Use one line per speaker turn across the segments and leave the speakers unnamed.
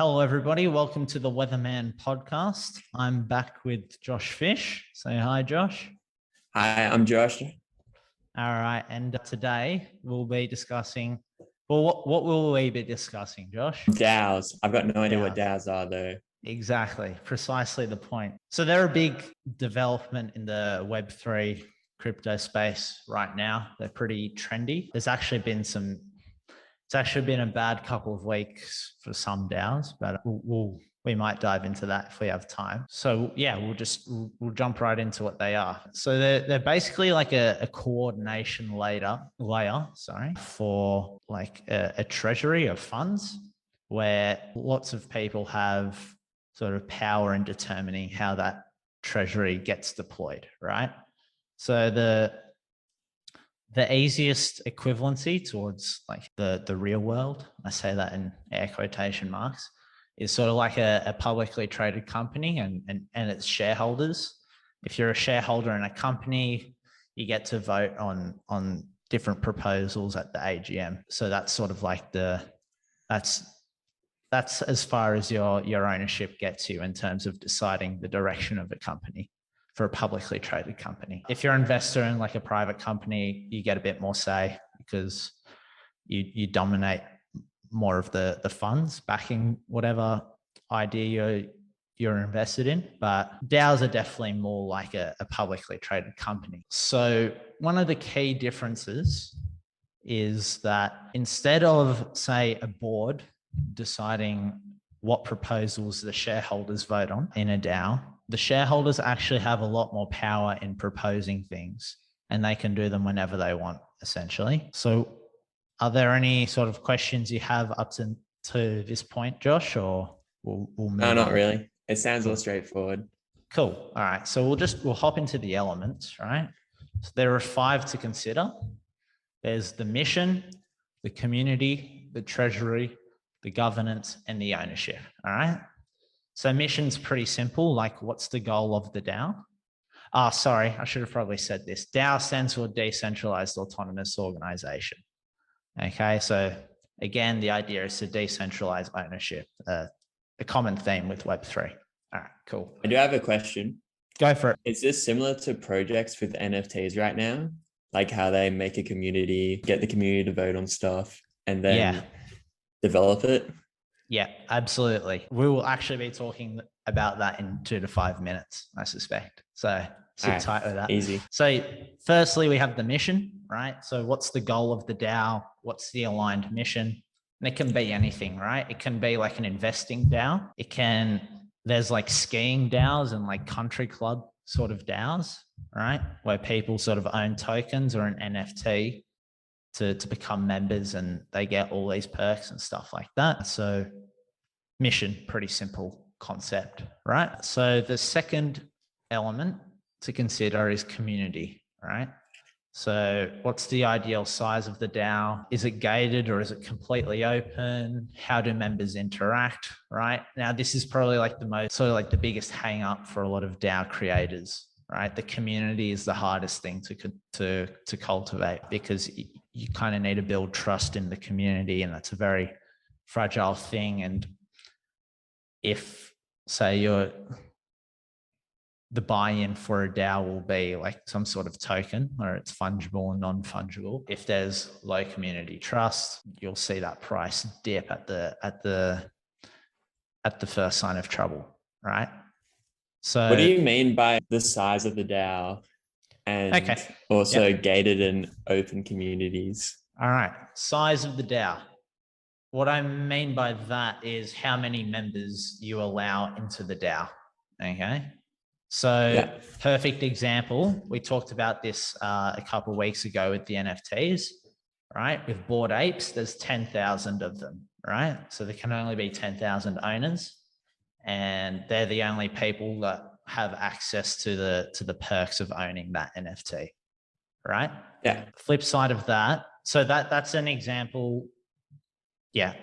Hello, everybody. Welcome to the Weatherman podcast. I'm back with Josh Fish. Say hi, Josh.
Hi, I'm Josh.
All right. And today we'll be discussing, what will we be discussing, Josh?
DAOs. I've got no idea what DAOs are, though.
Exactly. Precisely the point. So they're a big development in the Web3 crypto space right now. They're pretty trendy. It's actually been a bad couple of weeks for some DAOs, but we might dive into that if we have time. So yeah, we'll jump right into what they are. So they're basically like a coordination layer, for like a treasury of funds where lots of people have sort of power in determining how that treasury gets deployed, right? So the easiest equivalency towards like the real world, I say that in air quotation marks, is sort of like a publicly traded company and its shareholders. If you're a shareholder in a company, you get to vote on different proposals at the AGM. So that's sort of like that's as far as your ownership gets you in terms of deciding the direction of a company for a publicly traded company. If you're an investor in like a private company, you get a bit more say because you dominate more of the funds backing whatever idea you're invested in. But DAOs are definitely more like a publicly traded company. So one of the key differences is that instead of, say, a board deciding what proposals the shareholders vote on in a DAO, the shareholders actually have a lot more power in proposing things and they can do them whenever they want, essentially. So are there any sort of questions you have up to this point, Josh, or we'll move
No, not
on?
really. It sounds all straightforward.
Cool. All right. So we'll hop into the elements, right? So there are 5 to consider. There's the mission, the community, the treasury, the governance, and the ownership. All right. So mission's pretty simple. Like, what's the goal of the DAO? Sorry, I should have probably said this. DAO stands for Decentralized Autonomous Organization. Okay, so again, the idea is to decentralize ownership, a common theme with Web3. All right, cool.
I do have a question.
Go for it.
Is this similar to projects with NFTs right now? Like how they make a community, get the community to vote on stuff, and then develop it?
Yeah, absolutely. We will actually be talking about that in 2 to 5 minutes, I suspect. So sit tight with that.
Easy.
So firstly, we have the mission, right? So what's the goal of the DAO? What's the aligned mission? And it can be anything, right? It can be like an investing DAO. There's like skiing DAOs and like country club sort of DAOs, right? Where people sort of own tokens or an NFT to become members and they get all these perks and stuff like that. So mission, pretty simple concept, right? So the second element to consider is community, right? So what's the ideal size of the DAO? Is it gated or is it completely open? How do members interact, right? Now, this is probably like the biggest hang up for a lot of DAO creators, right? The community is the hardest thing to cultivate because you kind of need to build trust in the community, and that's a very fragile thing. And if, say, the buy-in for a DAO will be like some sort of token, or it's fungible and non-fungible, if there's low community trust, you'll see that price dip at the first sign of trouble, right? So
what do you mean by the size of the DAO and also gated and open communities?
All right. Size of the DAO. What I mean by that is how many members you allow into the DAO. Okay. So perfect example. We talked about this a couple of weeks ago with the NFTs, right? With Bored Apes, there's 10,000 of them, right? So there can only be 10,000 owners, and they're the only people that have access to the perks of owning that NFT, right?
Yeah.
Flip side of that. So that's an example. Yeah.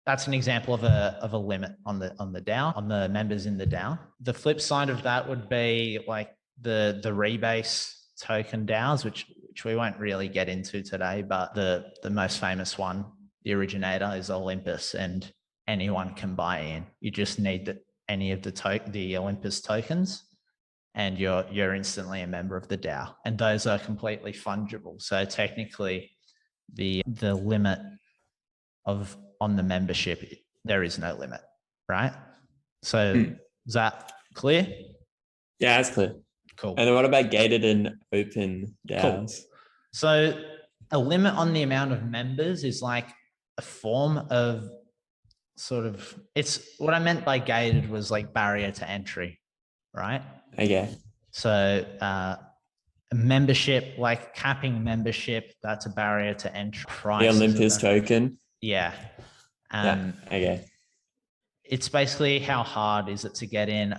That's an example of a limit on the DAO, on the members in the DAO. The flip side of that would be like the rebase token DAOs, which we won't really get into today, but the most famous one, the originator, is Olympus, and anyone can buy in. You just need any of the Olympus tokens, and you're instantly a member of the DAO. And those are completely fungible. So technically, the limit on the membership, there is no limit, right? So is that clear?
Yeah, that's clear.
Cool.
And then what about gated and open DAOs? Cool.
So a limit on the amount of members is like a form of sort of, it's what I meant by gated was like barrier to entry, right?
Okay.
So a membership, like capping membership, that's a barrier to entry.
The Olympus token.
Yeah.
Okay.
It's basically how hard is it to get in?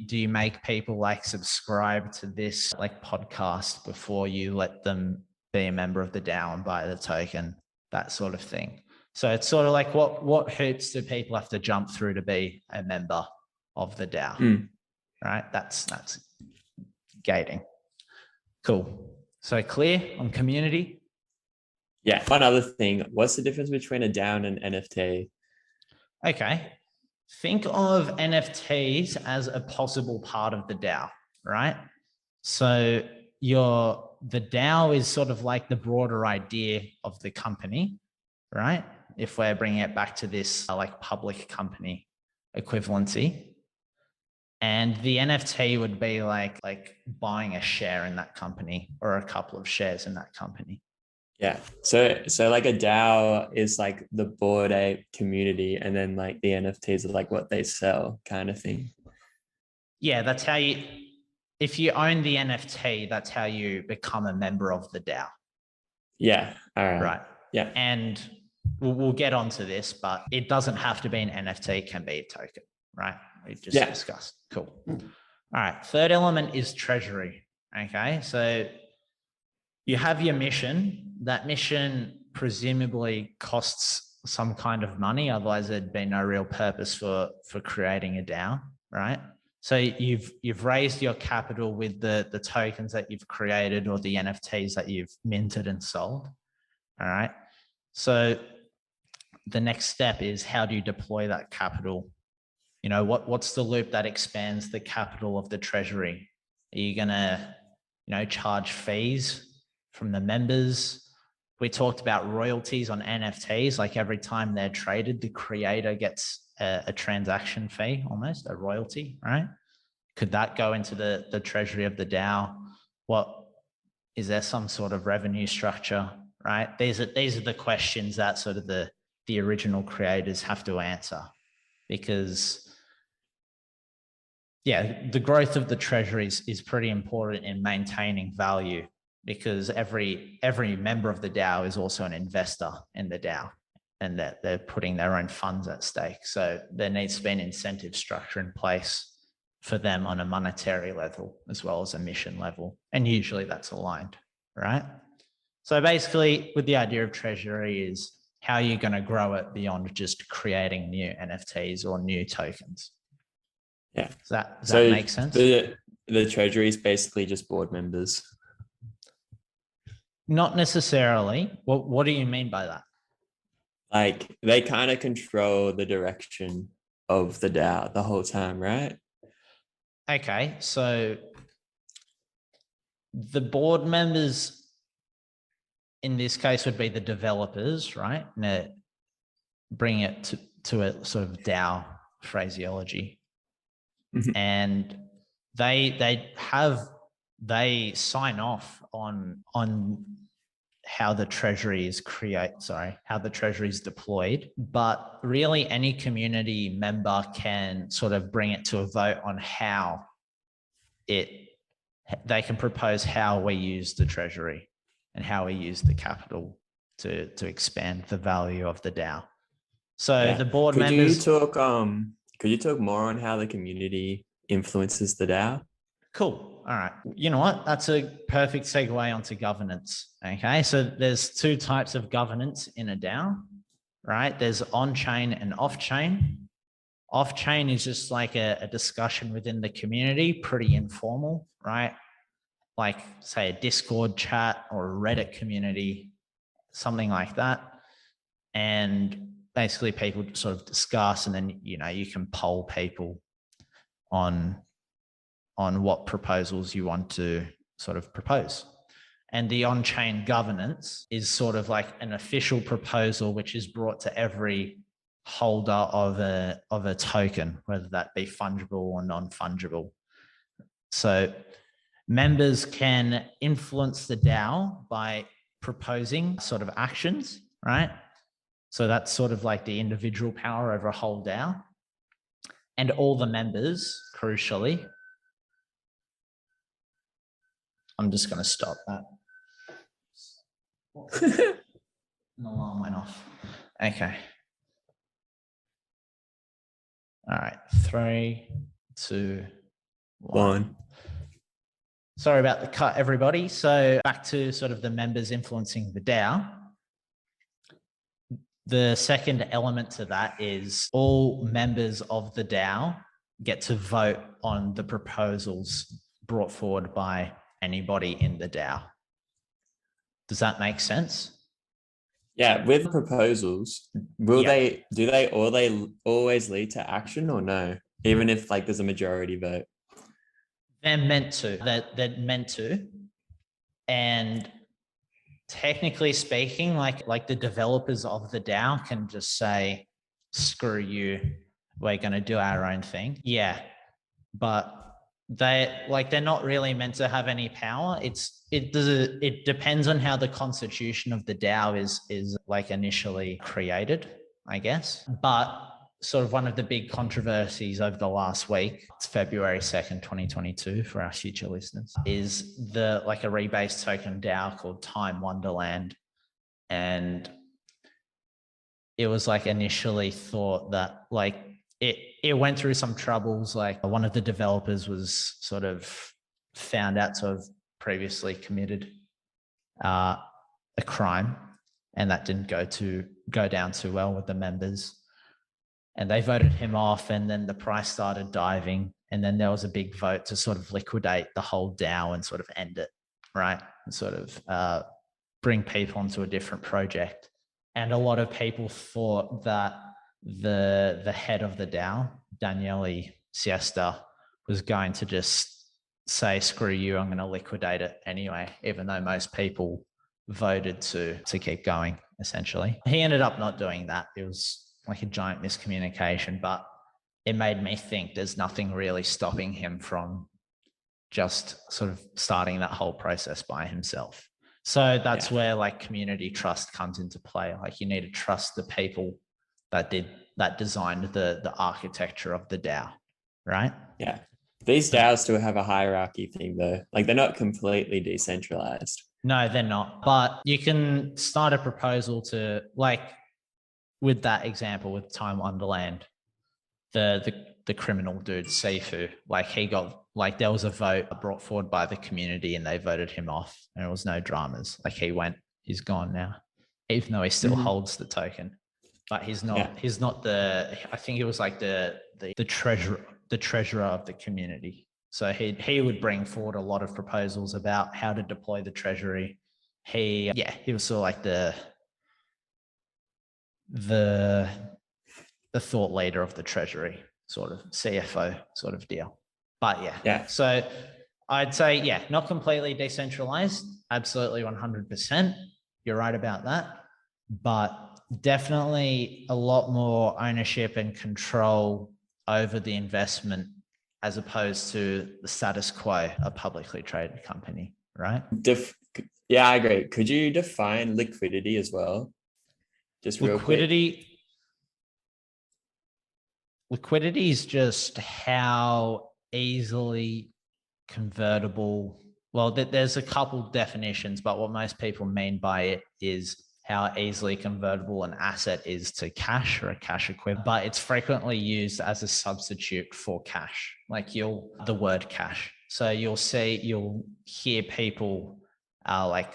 Do you make people like subscribe to this like podcast before you let them be a member of the DAO and buy the token, that sort of thing? So it's sort of like what hoops do people have to jump through to be a member of the DAO, right? That's gating. Cool. So clear on community?
Yeah. One other thing, what's the difference between a DAO and an NFT?
Okay. Think of NFTs as a possible part of the DAO, right? So the DAO is sort of like the broader idea of the company, right? If we're bringing it back to this like public company equivalency. And the NFT would be like buying a share in that company or a couple of shares in that company.
Yeah. So like a DAO is like the Bored Ape community, and then like the NFTs are like what they sell kind of thing.
Yeah, that's how if you own the NFT, that's how you become a member of the DAO.
Yeah. All right.
Right.
Yeah.
And we'll get onto this, but it doesn't have to be an NFT, it can be a token, right? We just discussed. Cool. All right. Third element is Treasury. Okay. So you have your mission. That mission presumably costs some kind of money. Otherwise, there'd be no real purpose for creating a DAO, right? So you've raised your capital with the tokens that you've created or the NFTs that you've minted and sold. All right. So the next step is, how do you deploy that capital? You know, what's the loop that expands the capital of the treasury? Are you going to, charge fees from the members? We talked about royalties on NFTs, like every time they're traded, the creator gets a transaction fee, almost a royalty, right? Could that go into the treasury of the DAO? Is there some sort of revenue structure, right? These are the questions that sort of the original creators have to answer, because the growth of the treasury is pretty important in maintaining value, because every member of the DAO is also an investor in the DAO, and that they're putting their own funds at stake. So there needs to be an incentive structure in place for them on a monetary level as well as a mission level. And usually that's aligned, right? So basically, with the idea of treasury is how you're going to grow it beyond just creating new NFTs or new tokens.
Yeah.
Does that make sense?
The treasury is basically just board members.
Not necessarily. What do you mean by that?
Like they kind of control the direction of the DAO the whole time, right?
Okay, so the board members in this case would be the developers, right? Now, bring it to a sort of DAO phraseology. Mm-hmm. And they sign off on how the treasury is how the treasury is deployed. But really, any community member can sort of bring it to a vote on how they can propose how we use the treasury and how we use the capital to expand the value of the DAO. So the board members.
Could you talk more on how the community influences the DAO?
Cool. All right. You know what? That's a perfect segue onto governance. Okay. So there's two types of governance in a DAO, right? There's on-chain and off-chain. Off-chain is just like a discussion within the community, pretty informal, right? Like say a Discord chat or a Reddit community, something like that. And basically people sort of discuss, and then, you can poll people on what proposals you want to sort of propose. And the on-chain governance is sort of like an official proposal, which is brought to every holder of a token, whether that be fungible or non-fungible. So members can influence the DAO by proposing sort of actions, right? So that's sort of like the individual power over a whole DAO. And all the members, crucially, I'm just going to stop that. An alarm went off. Okay. All right. 3, 2, 1. Sorry about the cut, everybody. So back to sort of the members influencing the DAO. The second element to that is all members of the DAO get to vote on the proposals brought forward by anybody in the DAO. Does that make sense?
Yeah, with proposals, do they always lead to action or no? Even if like there's a majority vote?
They're meant to. They're meant to. And technically speaking, like the developers of the DAO can just say, screw you, we're going to do our own thing. Yeah. But they're not really meant to have any power. It depends on how the constitution of the DAO is like initially created, I guess. But sort of one of the big controversies over the last week, it's February 2nd, 2022 for our future listeners, is a rebase token DAO called Time Wonderland. And it was like initially thought that like it went through some troubles. Like one of the developers was sort of found out to have previously committed a crime, and that didn't go down too well with the members. And they voted him off, and then the price started diving. And then there was a big vote to sort of liquidate the whole DAO and sort of end it, right? And sort of bring people onto a different project. And a lot of people thought that the head of the DAO, Daniele Siesta, was going to just say, screw you, I'm going to liquidate it anyway, even though most people voted to keep going, essentially. He ended up not doing that. It was like a giant miscommunication, but it made me think there's nothing really stopping him from just sort of starting that whole process by himself. So that's where like community trust comes into play. Like you need to trust the people that designed the architecture of the DAO, right?
Yeah. These DAOs still have a hierarchy thing though. Like they're not completely decentralized.
No, they're not. But you can start a proposal to, like, with that example with Time Wonderland, the criminal dude Sifu, like he got, like there was a vote brought forward by the community and they voted him off, and it was no dramas. Like he's gone now, even though he still holds the token, but he's not I think he was like the treasurer of the community. So he would bring forward a lot of proposals about how to deploy the treasury. He was sort of like the thought leader of the treasury, sort of CFO sort of deal. But so I'd say, not completely decentralized, absolutely 100%. You're right about that, but definitely a lot more ownership and control over the investment as opposed to the status quo, a publicly traded company, right?
I agree. Could you define liquidity as well? Just real quick.
Liquidity is just how easily convertible. Well, there's a couple definitions, but what most people mean by it is how easily convertible an asset is to cash or a cash equivalent. But it's frequently used as a substitute for cash, like the word cash. So you'll hear people like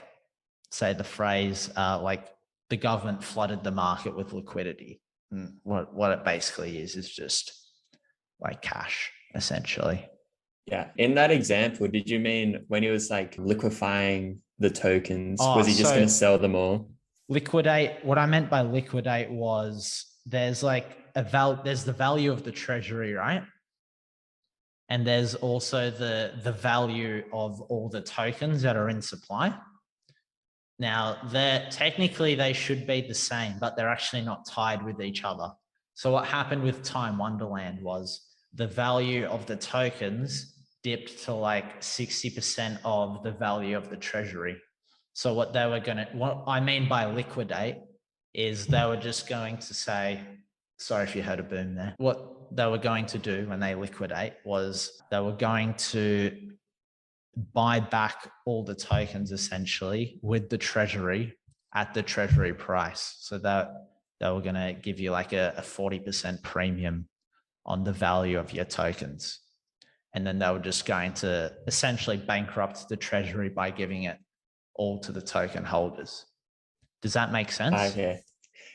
say the phrase like the government flooded the market with liquidity. And what it basically is just like cash, essentially.
Yeah. In that example, did you mean when he was like liquefying the tokens, was he just going to sell them all?
liquidate, what I meant by liquidate was there's like there's the value of the treasury, right? And there's also the value of all the tokens that are in supply. Now, technically they should be the same, but they're actually not tied with each other. So what happened with Time Wonderland was the value of the tokens dipped to like 60% of the value of the treasury. So what I mean by liquidate is they were just going to say, sorry if you heard a boom there. What they were going to do when they liquidate was they were going to buy back all the tokens essentially with the treasury at the treasury price. So that they were going to give you like a 40% premium on the value of your tokens. And then they were just going to essentially bankrupt the treasury by giving it all to the token holders. Does that make sense?
Okay.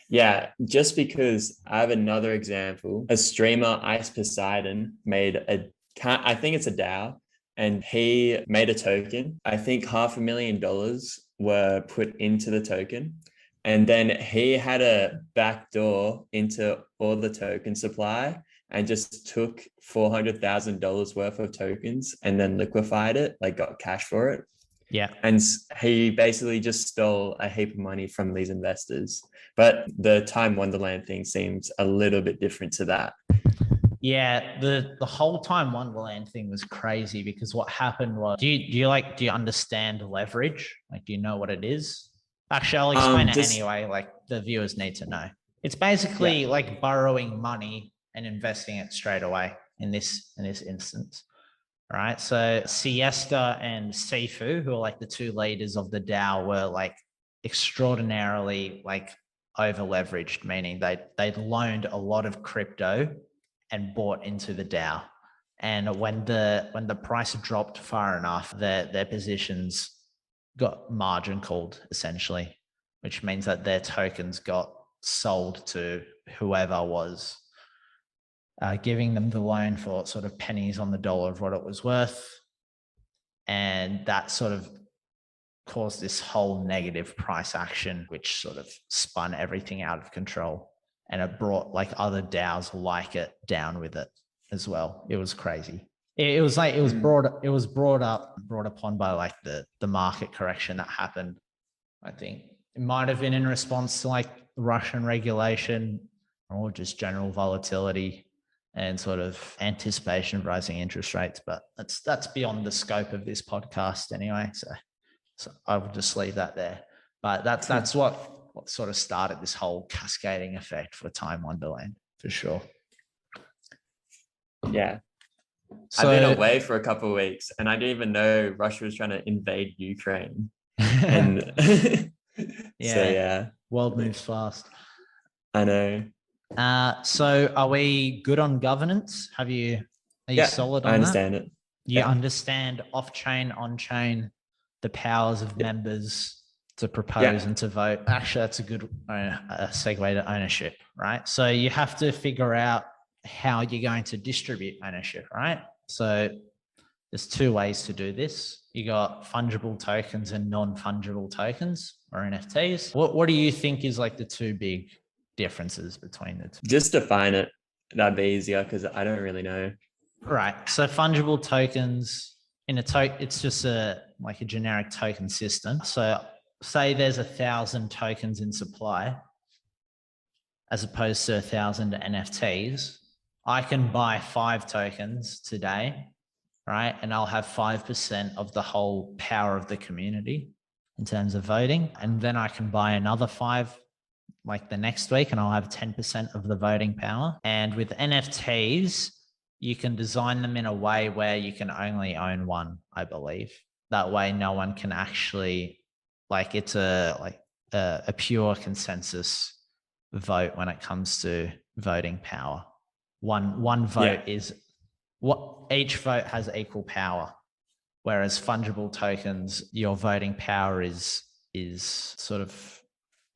Yeah, just because I have another example. A streamer, Ice Poseidon, I think it's a DAO, and he made a token. I think $500,000 were put into the token. And then he had a backdoor into all the token supply and just took $400,000 worth of tokens and then liquefied it, like got cash for it.
Yeah.
And he basically just stole a heap of money from these investors. But the Time Wonderland thing seems a little bit different to that.
Yeah, the whole Time Wonderland thing was crazy because what happened was, do you understand leverage? Like, do you know what it is? Actually, I'll explain it anyway. Like, the viewers need to know. It's basically like borrowing money and investing it straight away in this instance. Right. So Siesta and Sifu, who are like the two leaders of the DAO, were like extraordinarily like over leveraged, meaning they'd loaned a lot of crypto and bought into the DAO. And when the price dropped far enough, their positions got margin called essentially, which means that their tokens got sold to whoever was giving them the loan for sort of pennies on the dollar of what it was worth. And that sort of caused this whole negative price action, which sort of spun everything out of control. And it brought like other DAOs like it down with it as well. It was crazy. It was brought upon by like the market correction that happened. I think it might have been in response to like Russian regulation or just general volatility and sort of anticipation of rising interest rates. But that's beyond the scope of this podcast anyway. So I will just leave that there. But that's what sort of started this whole cascading effect for Time Wonderland, for sure.
Yeah. So, I've been away for a couple of weeks and I didn't even know Russia was trying to invade Ukraine. And
world moves fast.
I know.
So are we good on governance? Are you solid on that?
I understand it.
You understand off-chain, on-chain, the powers of members to propose and to vote. Actually, that's a good segue to ownership, right? So you have to figure out how you're going to distribute ownership, right? So there's two ways to do this. You got fungible tokens and non-fungible tokens or NFTs. What do you think is like the two big differences between the two?
Just define it. That'd be easier because I don't really know.
Right. So fungible tokens it's just a generic token system. So say there's 1,000 tokens in supply as opposed to 1,000 NFTs. I can buy 5 tokens today, right? And I'll have 5% of the whole power of the community in terms of voting. And then I can buy another 5 like the next week and I'll have 10% of the voting power. And with NFTs, you can design them in a way where you can only own one, I believe. That way no one can actually, it's a pure consensus vote when it comes to voting power. One vote is what each vote has equal power. Whereas fungible tokens, your voting power is sort of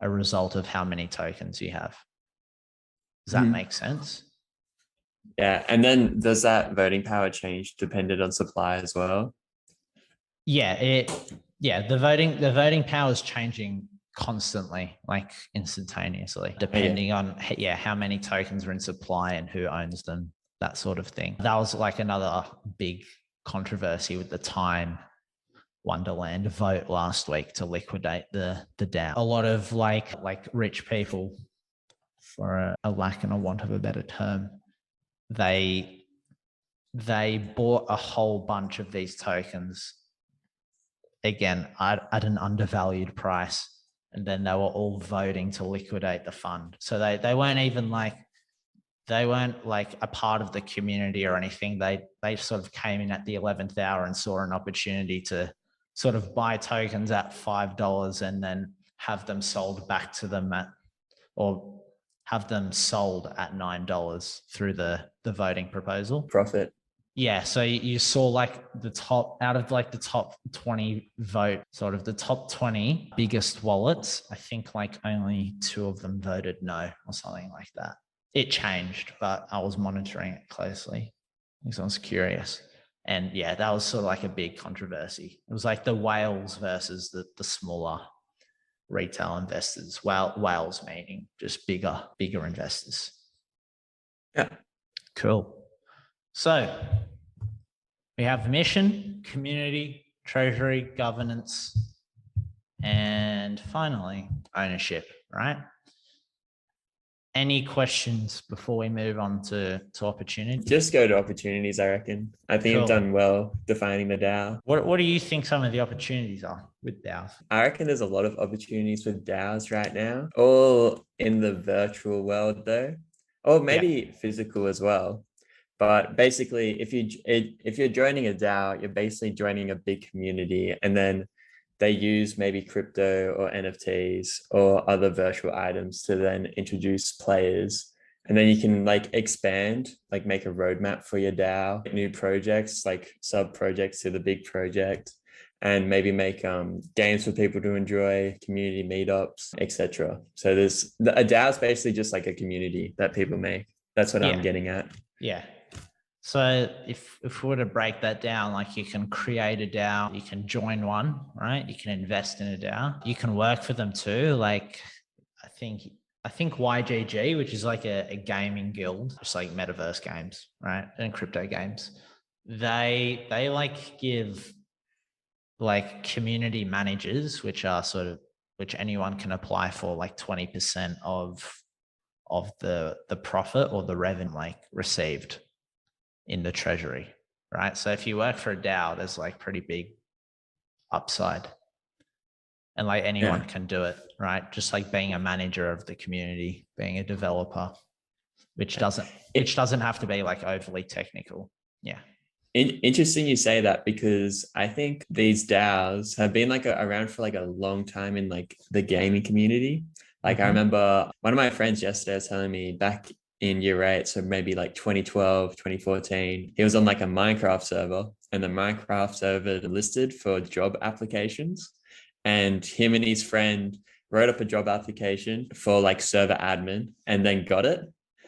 a result of how many tokens you have. Does that make sense?
Yeah. And then does that voting power change dependent on supply as well?
Yeah. The voting power is changing constantly, like instantaneously, depending on how many tokens are in supply and who owns them, that sort of thing. That was like another big controversy with the Time Wonderland vote last week to liquidate the DAO. A lot of like rich people, for a lack and a want of a better term, they bought a whole bunch of these tokens, again at an undervalued price, and then they were all voting to liquidate the fund. So they weren't even like, they weren't like a part of the community or anything. They sort of came in at the 11th hour and saw an opportunity to sort of buy tokens at $5 and then have them sold back to them or have them sold at $9 through the voting proposal.
Profit.
Yeah. So you saw like the top, out of like the top 20 vote, sort of the top 20 biggest wallets, I think like only 2 of them voted no or something like that. It changed, but I was monitoring it closely because I was curious. And yeah, that was sort of like a big controversy. It was like the whales versus the smaller retail investors. Whales meaning just bigger investors.
Yeah.
Cool. So we have mission, community, treasury, governance, and finally ownership, right? Any questions before we move on to opportunity?
Just go to opportunities, I reckon. I think you've done well defining the DAO.
What do you think some of the opportunities are with DAOs?
I reckon there's a lot of opportunities with DAOs right now, all in the virtual world though, or maybe physical as well. But basically, if you're joining a DAO, you're basically joining a big community, and then they use maybe crypto or NFTs or other virtual items to then introduce players. And then you can like expand, like make a roadmap for your DAO, new projects, like sub projects to the big project, and maybe make games for people to enjoy, community meetups, etc. So a DAO is basically just like a community that people make. That's what I'm getting at.
Yeah. So if we were to break that down, like you can create a DAO, you can join one, right? You can invest in a DAO. You can work for them too. Like I think YGG, which is like a gaming guild, just like metaverse games, right? And crypto games. They like give like community managers, which anyone can apply for, like 20% of the profit or the revenue like received in the treasury, right? So if you work for a DAO, there's like pretty big upside, and like anyone can do it, right? Just like being a manager of the community, being a developer, which doesn't have to be like overly technical. Yeah.
Interesting you say that, because I think these DAOs have been like around for like a long time in like the gaming community. Like I remember one of my friends yesterday was telling me back in year 8, so maybe like 2012, 2014, he was on like a Minecraft server, and the Minecraft server listed for job applications, and him and his friend wrote up a job application for like server admin and then got it.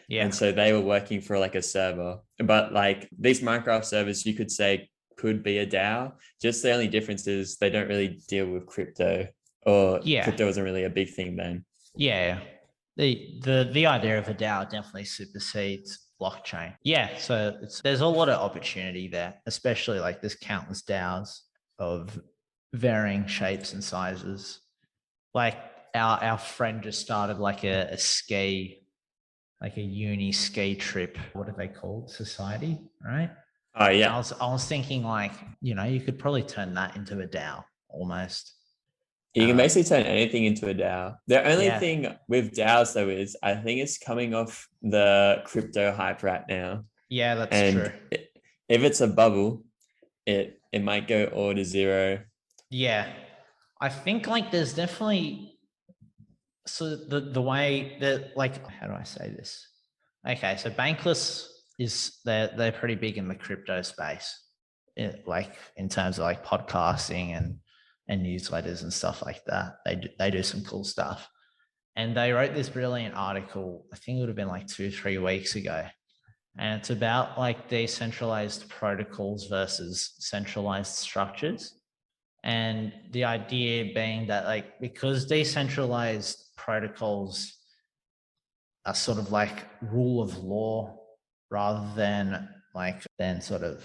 Yeah. And so they were working for like a server, but like these Minecraft servers, you could say could be a DAO. Just the only difference is they don't really deal with crypto, or crypto wasn't really a big thing then.
Yeah. The idea of a DAO definitely supersedes blockchain. Yeah, so there's a lot of opportunity there, especially like there's countless DAOs of varying shapes and sizes. Like our friend just started like a ski, like a uni ski trip. What are they called? Society, right?
Oh yeah.
I was thinking like, you could probably turn that into a DAO almost.
You can basically turn anything into a DAO. The only thing with DAOs though is I think it's coming off the crypto hype right now.
Yeah, that's true.
If it's a bubble, it might go all to zero.
Yeah. I think like there's definitely, so the way that, like, how do I say this? Okay, so Bankless they're pretty big in the crypto space, like in terms of like podcasting and newsletters and stuff like that. They do some cool stuff. And they wrote this brilliant article, I think it would have been like 2-3 weeks ago. And it's about like decentralized protocols versus centralized structures. And the idea being that like, because decentralized protocols are sort of like rule of law rather than sort of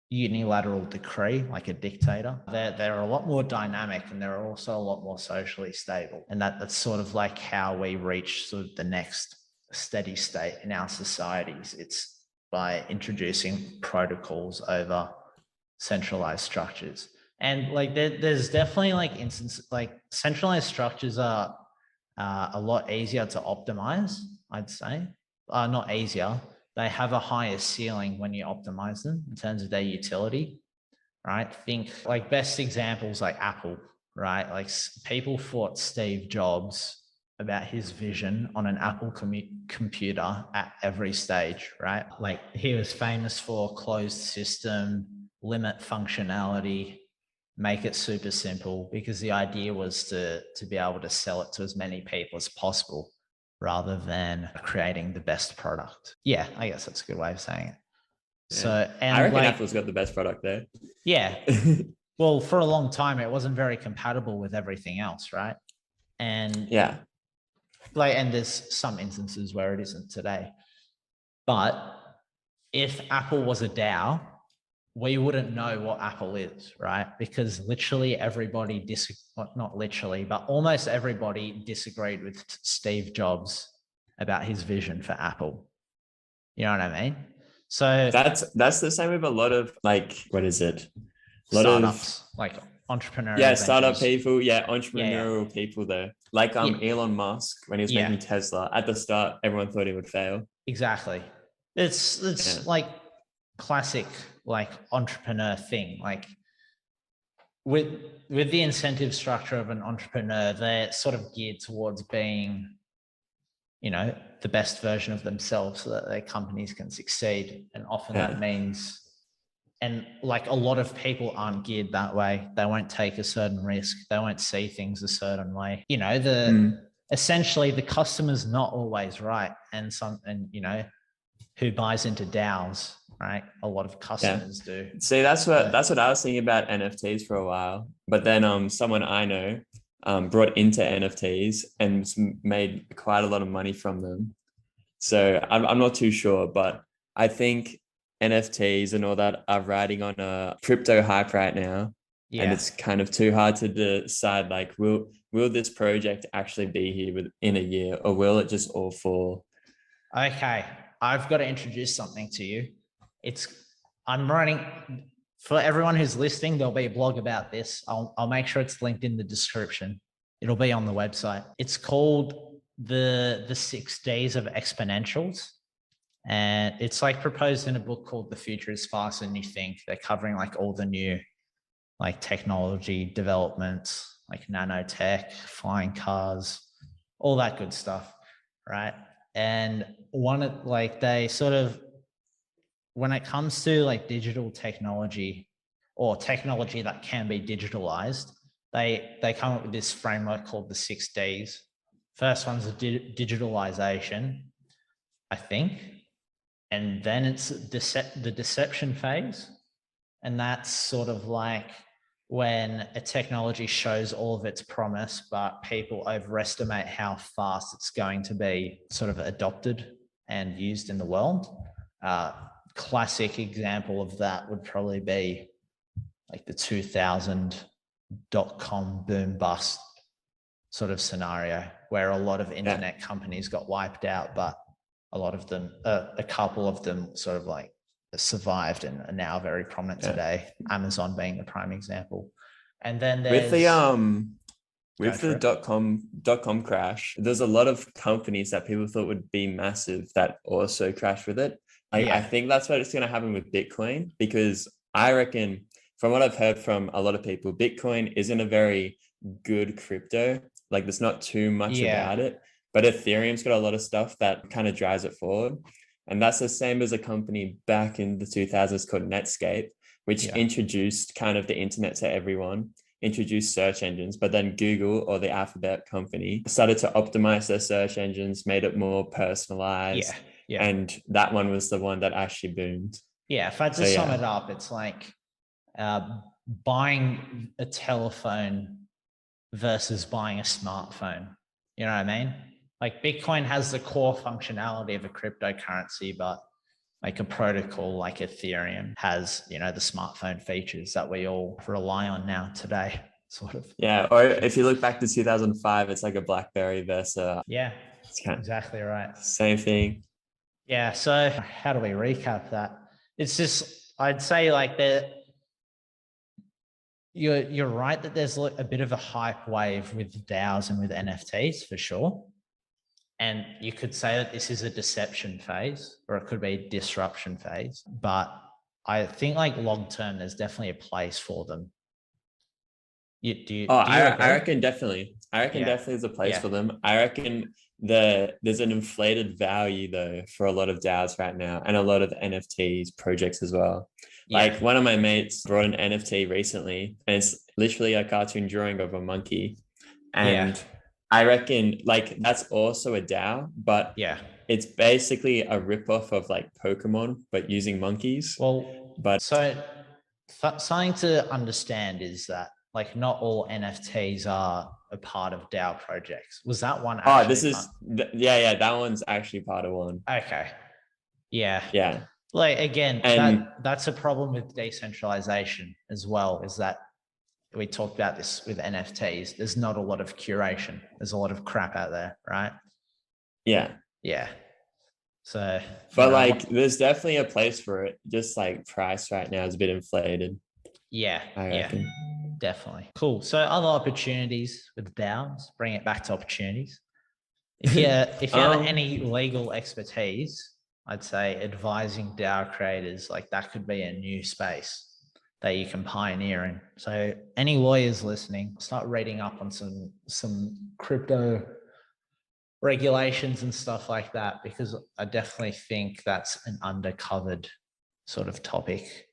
unilateral decree, like a dictator. They're a lot more dynamic, and they're also a lot more socially stable. And that's sort of like how we reach sort of the next steady state in our societies. It's by introducing protocols over centralized structures. And like there's definitely like instances, like centralized structures are a lot easier to optimize, I'd say. Not easier. They have a higher ceiling when you optimize them in terms of their utility, right? Think like best examples like Apple, right? Like people fought Steve Jobs about his vision on an Apple computer at every stage, right? Like he was famous for closed system, limit functionality, make it super simple, because the idea was to be able to sell it to as many people as possible rather than creating the best product. Yeah, I guess that's a good way of saying it.
Yeah.
So, and
I reckon Apple's got the best product there.
Yeah. Well, for a long time, it wasn't very compatible with everything else, right? And
yeah,
like, and there's some instances where it isn't today. But if Apple was a DAO, we wouldn't know what Apple is, right? Because literally everybody not literally, but almost everybody disagreed with Steve Jobs about his vision for Apple. You know what I mean? So
that's the same with a lot of like, what is it? A lot
startups,
of
like entrepreneurial
yeah, startup
ventures.
people, entrepreneurial people there. Like Elon Musk, when he was making Tesla, at the start, everyone thought he would fail.
Exactly. It's like classic like entrepreneur thing. Like with the incentive structure of an entrepreneur, they're sort of geared towards being, you know, the best version of themselves so that their companies can succeed. And often that means, and like a lot of people aren't geared that way. They won't take a certain risk. They won't see things a certain way. You know, essentially the customer's not always right. And you know, who buys into DAOs, right? A lot of customers do.
See, that's what I was thinking about NFTs for a while. But then someone I know brought into NFTs and made quite a lot of money from them. So I'm not too sure, but I think NFTs and all that are riding on a crypto hype right now. Yeah. And it's kind of too hard to decide, like, will this project actually be here within a year, or will it just all fall?
Okay, I've got to introduce something to you. I'm writing, for everyone who's listening, there'll be a blog about this. I'll make sure it's linked in the description. It'll be on the website. It's called the 6 Days of Exponentials. And it's like proposed in a book called The Future is Faster Than You Think. They're covering like all the new like technology developments, like nanotech, flying cars, all that good stuff, right? And they sort of, when it comes to like digital technology or technology that can be digitalized, they come up with this framework called the 6 Ds. First one's the digitalization, I think. And then it's the deception phase. And that's sort of like when a technology shows all of its promise, but people overestimate how fast it's going to be sort of adopted and used in the world. Classic example of that would probably be like the 2000 .com boom bust sort of scenario, where a lot of internet companies got wiped out, but a lot of them, a couple of them sort of like survived and are now very prominent today. Amazon being the prime example. And then there's
with the dot-com crash, there's a lot of companies that people thought would be massive that also crashed with it. I think that's what it's going to happen with Bitcoin, because I reckon, from what I've heard from a lot of people, Bitcoin isn't a very good crypto. Like there's not too much about it, but Ethereum's got a lot of stuff that kind of drives it forward. And that's the same as a company back in the 2000s called Netscape, which introduced kind of the internet to everyone, introduced search engines, but then Google, or the Alphabet company, started to optimize their search engines, made it more personalized. And that one was the one that actually boomed.
Yeah, if I had to sum it up, it's like buying a telephone versus buying a smartphone. You know what I mean? Like Bitcoin has the core functionality of a cryptocurrency, but like a protocol like Ethereum has, the smartphone features that we all rely on now today, sort of.
Yeah. Or if you look back to 2005, it's like a BlackBerry versus.
Yeah,
It's kind of
exactly right.
same thing.
Yeah. So how do we recap that? It's just, I'd say like that. You're right that there's a bit of a hype wave with DAOs and with NFTs for sure. And you could say that this is a deception phase, or it could be a disruption phase. But I think like long term, there's definitely a place for them.
I reckon definitely. I reckon
Yeah.
definitely there's a place
Yeah.
for them. I reckon there's an inflated value though for a lot of DAOs right now and a lot of NFTs projects as well.
Yeah.
Like one of my mates brought an NFT recently, and it's literally a cartoon drawing of a monkey. And I reckon like that's also a DAO, but
Yeah.
it's basically a ripoff of like Pokemon, but using monkeys.
Well,
but
so something to understand is that like not all NFTs are a part of DAO projects. Was that one actually?
this is yeah, that one's actually part of one.
Okay. Yeah.
Yeah.
Like again,
and
that's a problem with decentralization as well, is that we talked about this with NFTs. There's not a lot of curation. There's a lot of crap out there, right?
Yeah.
Yeah. So,
but like, there's definitely a place for it. Just like price right now is a bit inflated.
Yeah.
I reckon.
Definitely. Cool. So other opportunities with DAOs, bring it back to opportunities. If you have any legal expertise, I'd say advising DAO creators, like that could be a new space that you can pioneer in. So any lawyers listening, start reading up on some crypto regulations and stuff like that, because I definitely think that's an undercovered sort of topic.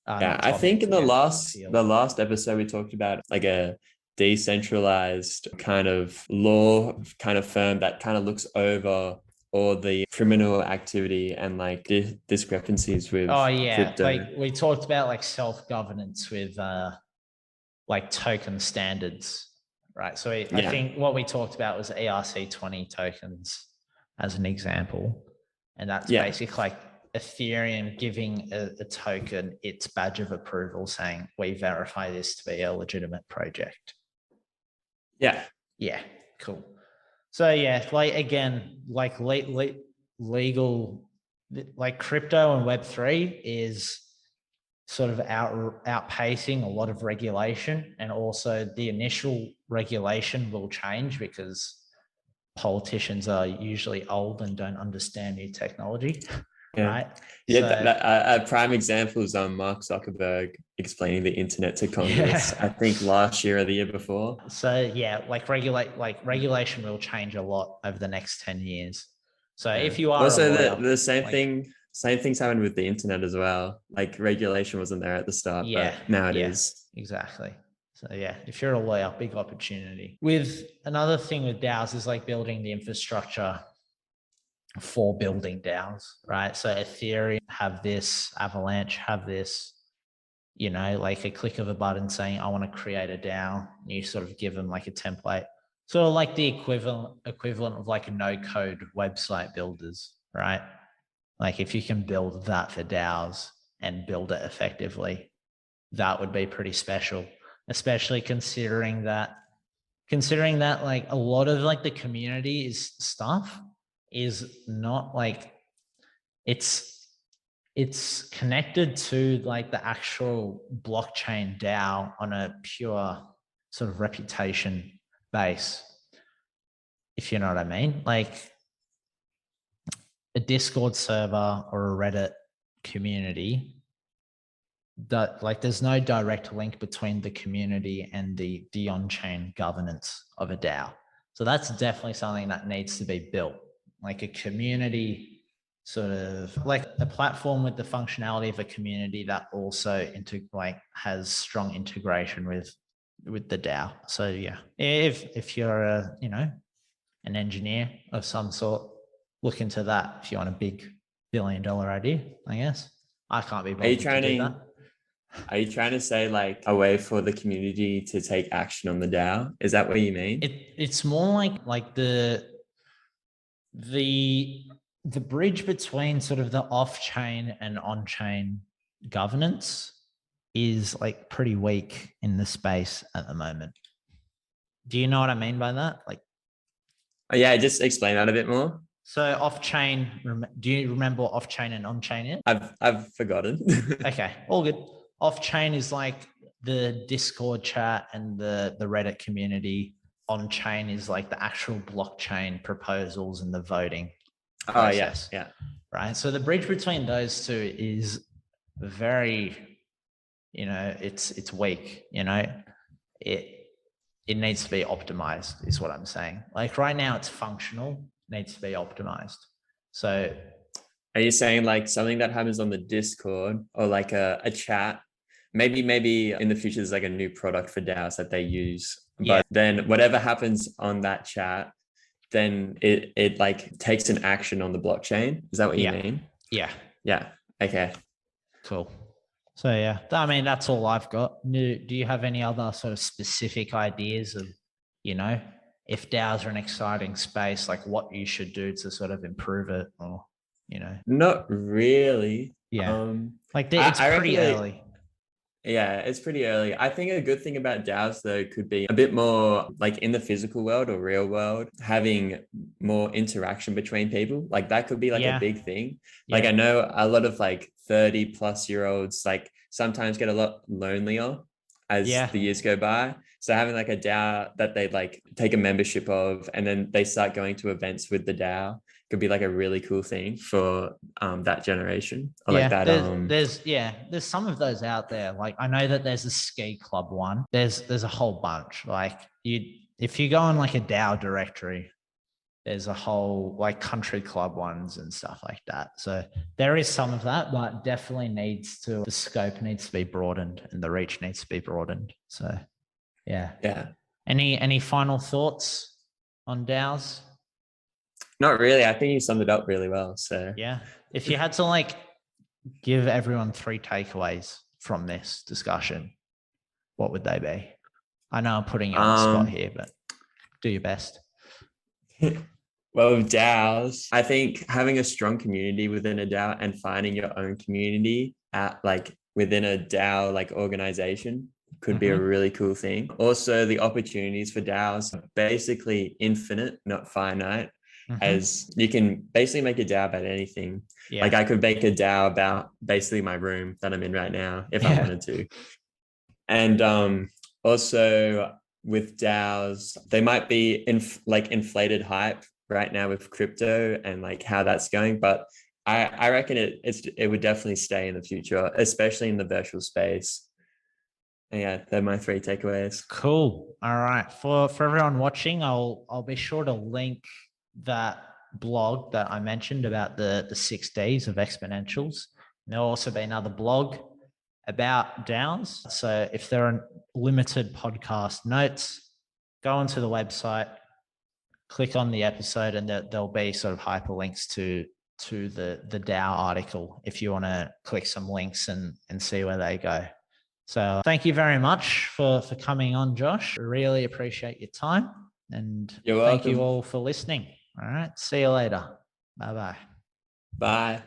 I think in the last episode we talked about like a decentralized kind of law kind of firm that kind of looks over all the criminal activity and like discrepancies with crypto.
Like we talked about like self-governance with like token standards, right? So I think what we talked about was ERC20 tokens as an example, and that's basically like Ethereum giving a token its badge of approval saying we verify this to be a legitimate project. Yeah, cool. So yeah, like again, like legal, like crypto and Web3 is sort of outpacing a lot of regulation, and also the initial regulation will change because politicians are usually old and don't understand new technology. Right.
Yeah. A prime example is Mark Zuckerberg explaining the internet to Congress. I think last year or the year before.
So yeah, like regulation will change a lot over the next 10 years. So if you are
also the same things happened with the internet as well. Like regulation wasn't there at the start, but now it is.
Exactly. So yeah, if you're a lawyer, big opportunity. With another thing with DAOs is like building the infrastructure for building DAOs, right? So Ethereum have this, Avalanche have this, like a click of a button saying, I want to create a DAO. You sort of give them like a template, sort of like the equivalent of like a no-code website builders, right? Like if you can build that for DAOs and build it effectively, that would be pretty special, especially considering that like a lot of like the community stuff is not like it's connected to like the actual blockchain DAO on a pure sort of reputation base, if you know what I mean. Like a Discord server or a Reddit community, that like there's no direct link between the community and the on-chain governance of a DAO. So that's definitely something that needs to be built, like a community, sort of like a platform with the functionality of a community that also has strong integration with the DAO. So yeah, if you're an engineer of some sort, look into that. If you want a big $1 billion idea, I guess I can't be bothered to do that.
Are you trying to say like a way for the community to take action on the DAO? Is that what you mean?
It's more like the bridge between sort of the off-chain and on-chain governance is like pretty weak in the space at the moment. Do you know what I mean by that? Like,
Oh, yeah, just explain that a bit more.
so off-chain, do you remember what off-chain and on-chain is?
I've forgotten.
Okay, all good. Off-chain is like the Discord chat and the Reddit community. On-chain is like the actual blockchain proposals and the voting process.
Yeah.
Right. So the bridge between those two is very, it's weak. It needs to be optimized, is what I'm saying. Like right now, it's functional, needs to be optimized. So,
are you saying like something that happens on the Discord or like a chat? Maybe in the future there's like a new product for DAOs that they use. But then whatever happens on that chat, then it like takes an action on the blockchain. Is that what you mean?
Yeah.
Yeah. Okay.
Cool. So yeah, I mean, that's all I've got. Do you have any other sort of specific ideas of, if DAOs are an exciting space, like what you should do to sort of improve it, or,
Not really.
Yeah. It's pretty early.
Yeah, it's pretty early. I think a good thing about DAOs though could be a bit more like in the physical world or real world, having more interaction between people. Like that could be like a big thing. Like I know a lot of like 30+ year olds like sometimes get a lot lonelier as the years go by. So having like a DAO that they like take a membership of and then they start going to events with the DAO could be like a really cool thing for that generation. Or like that.
There's some of those out there. Like I know that there's a ski club one. There's a whole bunch. Like if you go on like a DAO directory, there's a whole like country club ones and stuff like that. So there is some of that, but definitely the scope needs to be broadened and the reach needs to be broadened. So yeah. Any final thoughts on DAOs?
Not really. I think you summed it up really well. So
yeah, if you had to like give everyone 3 takeaways from this discussion, what would they be? I know I'm putting you on the spot here, but do your best.
Well, with DAOs, I think having a strong community within a DAO and finding your own community at like within a DAO like organization could be a really cool thing. Also, the opportunities for DAOs are basically infinite, not finite. As you can basically make a DAO about anything. Like I could make a DAO about basically my room that I'm in right now if I wanted to. And also with DAOs, they might be inflated hype right now with crypto and like how that's going, but I reckon it would definitely stay in the future, especially in the virtual space. And yeah, they're my 3 takeaways.
Cool. All right, for everyone watching, I'll be sure to link that blog that I mentioned about the 6 Ds of exponentials. There'll also be another blog about DAOs. So if there are limited podcast notes, go onto the website, click on the episode, and there'll be sort of hyperlinks to the DAO article if you want to click some links and see where they go. So thank you very much for coming on, Josh. Really appreciate your time. And
You're welcome.
Thank you all for listening. All right. See you later. Bye-bye.
Bye.